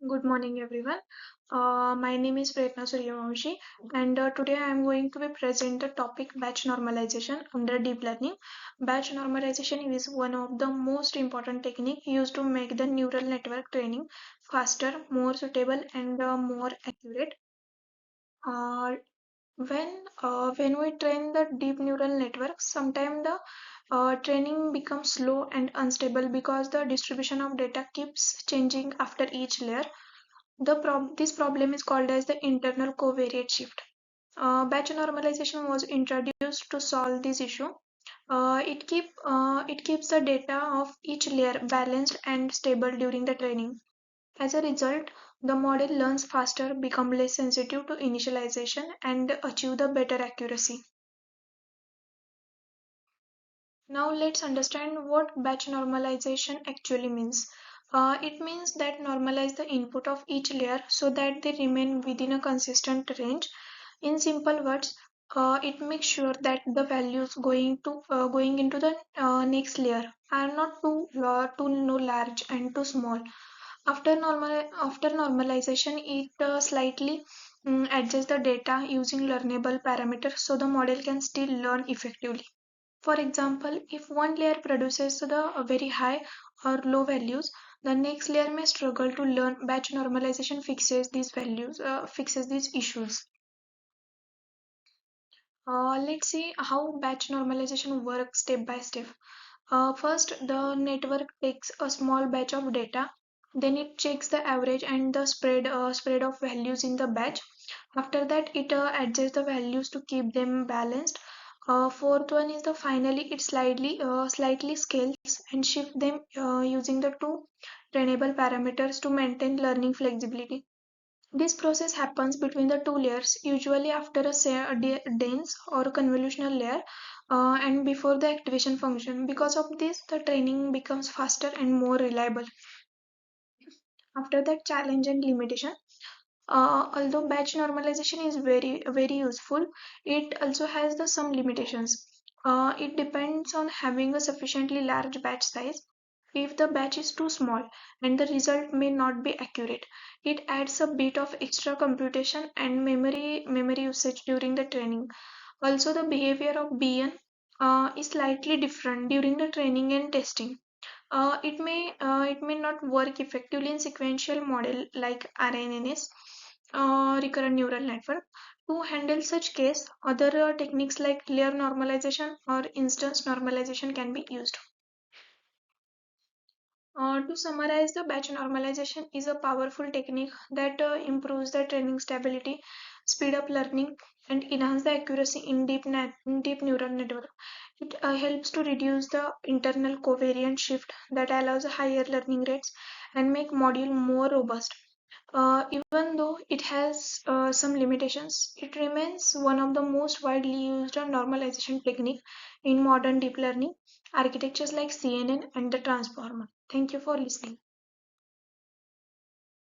Good morning, everyone. My name is Pretna Suryavamshi, and today I am going to be present the topic batch normalization under deep learning. Batch normalization is one of the most important technique used to make the neural network training faster, more suitable, and more accurate. Uh, when we train the deep neural network, sometimes the training becomes slow and unstable because the distribution of data keeps changing after each layer. This problem is called as the internal covariate shift. Batch normalization was introduced to solve this issue. It keeps the data of each layer balanced and stable during the training. As a result, the model learns faster, become less sensitive to initialization, and achieve the better accuracy. Now let's understand what batch normalization actually means. It means that normalize the input of each layer so that they remain within a consistent range. In simple words, it makes sure that the values going into the next layer are not too no large and too small. After normalization, it slightly adjusts the data using learnable parameters so the model can still learn effectively. For example, if one layer produces the very high or low values, the next layer may struggle to learn. Batch normalization fixes these issues. Let's see how batch normalization works step by step. First, the network takes a small batch of data, then it checks the average and the spread of values in the batch. After that, it adjusts the values to keep them balanced. Fourth one is the finally it slightly scales and shift them using the two trainable parameters to maintain learning flexibility. This process happens between the two layers, usually after a dense or convolutional layer, and before the activation function. Because of this, the training becomes faster and more reliable. After that, challenge and limitation. Although batch normalization is very useful, it also has some limitations. It depends on having a sufficiently large batch size. If the batch is too small and the result may not be accurate, it adds a bit of extra computation and memory usage during the training. Also, the behavior of BN is slightly different during the training and testing. It may not work effectively in sequential model like RNNs, recurrent neural network. To handle such case, other techniques like layer normalization or instance normalization can be used. To summarize, the batch normalization is a powerful technique that improves the training stability, speed up learning, and enhance the accuracy in deep neural network. It helps to reduce the internal covariant shift that allows higher learning rates and make module more robust. Even though it has some limitations, it remains one of the most widely used normalization technique in modern deep learning architectures like CNN and the transformer. Thank you for listening.